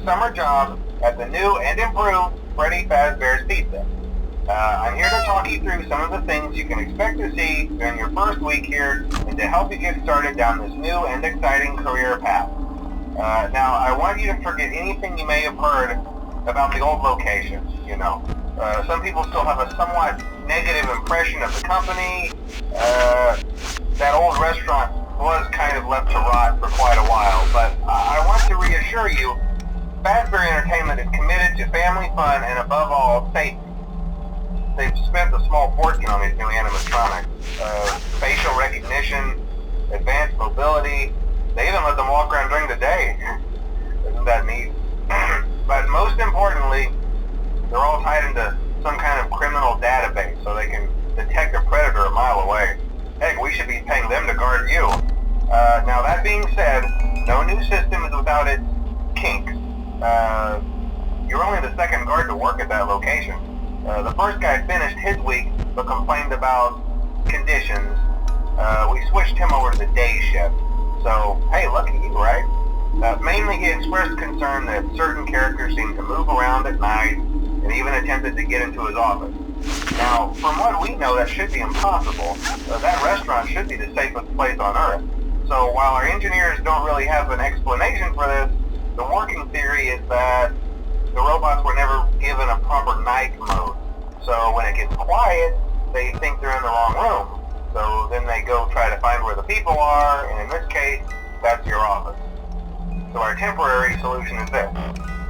summer job at the new and improved Freddy Fazbear's Pizza. I'm here to talk you through some of the things you can expect to see during your first week here and to help you get started down this new and exciting career path. Now, I want you to forget anything you may have heard about the old location, you know. Some people still have a somewhat negative impression of the company. That old restaurant was kind of left to rot for quite a while, but I want to reassure you, Fazbear Entertainment is committed to family fun and above all, safety. They've spent a small fortune on these new animatronics. Facial recognition, advanced mobility, they even let them walk around during the day. Isn't that neat? But most importantly, they're all tied into some kind of criminal database so they can detect a predator a mile away. Heck, we should be paying them to guard you. Now that being said, no new system is without its kinks. You're only the second guard to work at that location. The first guy finished his week but complained about conditions. We switched him over to the day shift. So, hey, lucky you, right? Mainly he expressed concern that certain characters seemed to move around at night and even attempted to get into his office. Now, from what we know, that should be impossible. That restaurant should be the safest place on Earth. So while our engineers don't really have an explanation for this, the working theory is that the robots were never given a proper night mode. So when it gets quiet, they think they're in the wrong room. So then they go try to find where the people are, and in this case, that's your office. So our temporary solution is this.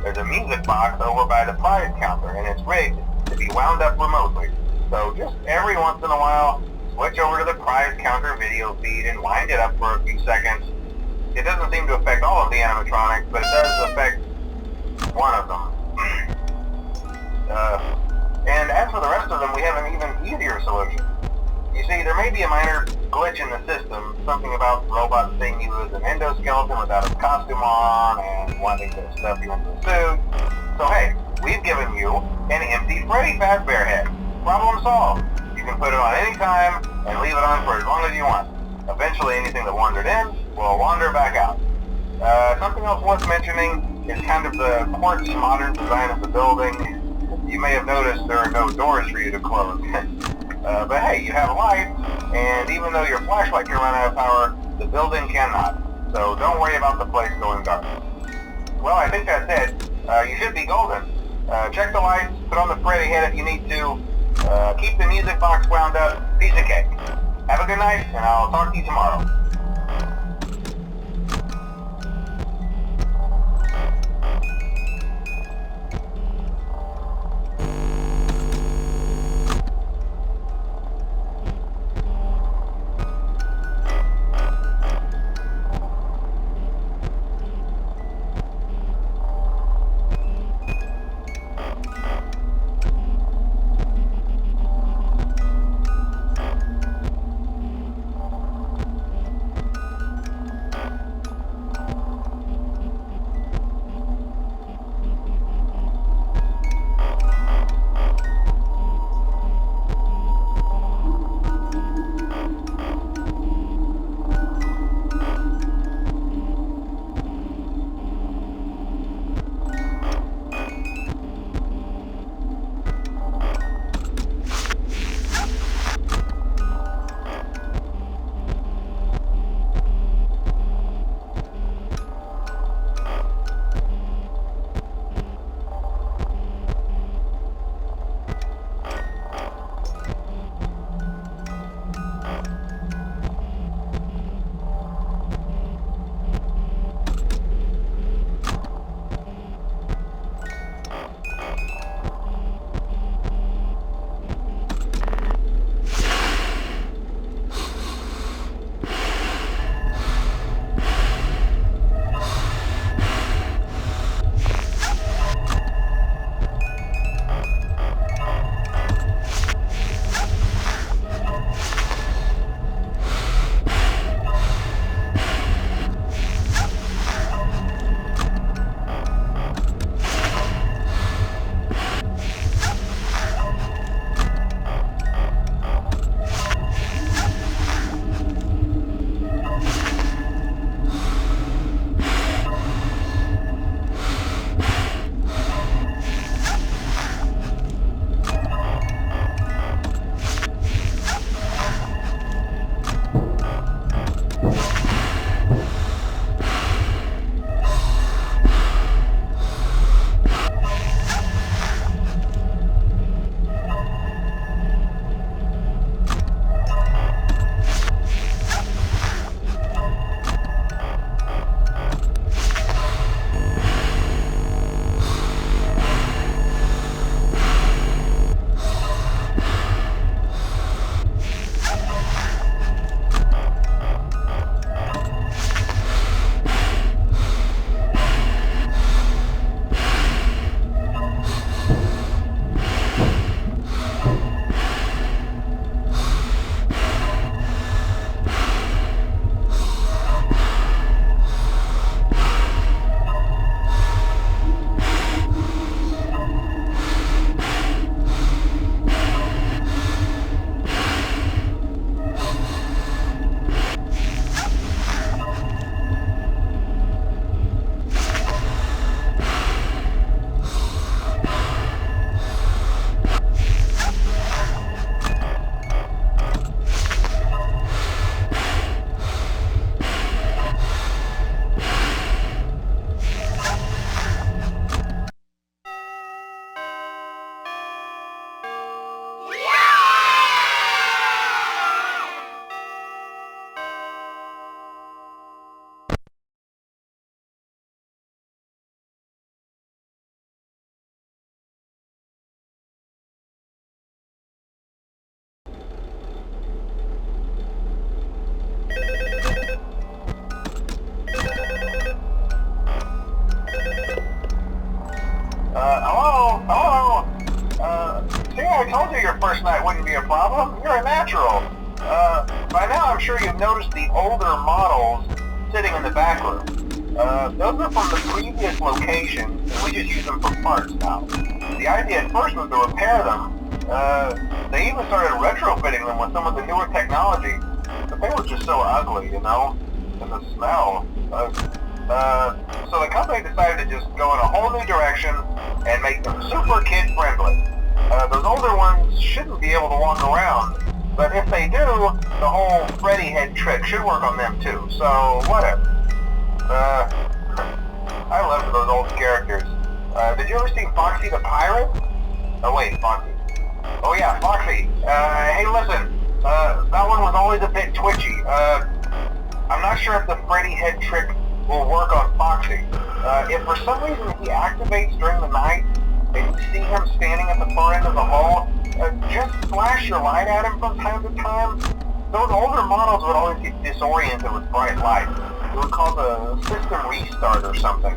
There's a music box over by the prize counter, and it's rigged to be wound up remotely. So just every once in a while, switch over to the prize counter video feed and wind it up for a few seconds. It doesn't seem to affect all of the animatronics, but it does affect one of them. And as for the rest of them, we have an even easier solution. You see, there may be a minor glitch in the system, something about robots seeing you as an endoskeleton without a costume on and wanting to stuff you into a suit. So hey, we've given you an empty Freddy Fazbear head. Problem solved. You can put it on any time and leave it on for as long as you want. Eventually anything that wandered in will wander back out. Something else worth mentioning is kind of the quartz modern design of the building. You may have noticed there are no doors for you to close. But hey, you have lights, and even though your flashlight can run out of power, the building cannot. So don't worry about the place going dark. Well, I think that's it. You should be golden. Check the lights, put on the Freddy head if you need to. Keep the music box wound up. Piece of cake. Have a good night, and I'll talk to you tomorrow. By now I'm sure you've noticed the older models sitting in the back room. Those are from the previous location, and we just use them for parts now. The idea at first was to repair them. They even started retrofitting them with some of the newer technology, but they were just so ugly, you know, and the smell. So the company decided to just go in a whole new direction and make them super kid-friendly. Those older ones shouldn't be able to walk around, but if they do, the whole Freddy head trick should work on them too, so whatever. I love those old characters. Did you ever see Foxy the Pirate? Oh wait, Foxy. Oh yeah, Foxy. Hey listen, that one was always a bit twitchy. I'm not sure if the Freddy head trick will work on Foxy. If for some reason he activates during the night, and you see him standing at the far end of the hall, just flash your light at him from time to time. Those older models would always get disoriented with bright light. It would cause a system restart or something.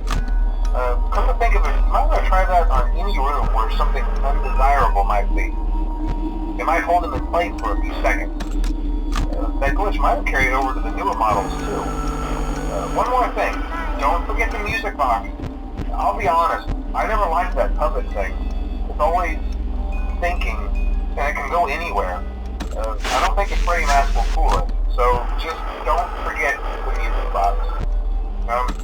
Come to think of it, you might want to try that on any room where something undesirable might be. It might hold him in place for a few seconds. That glitch might have carried over to the newer models too. One more thing, don't forget the music box. I'll be honest, I never liked that puppet thing. It's always thinking, and it can go anywhere. I don't think a Freddy mask will fool it, so just don't forget the music box.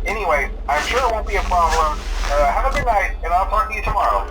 Anyway, I'm sure it won't be a problem. Have a good night, and I'll talk to you tomorrow.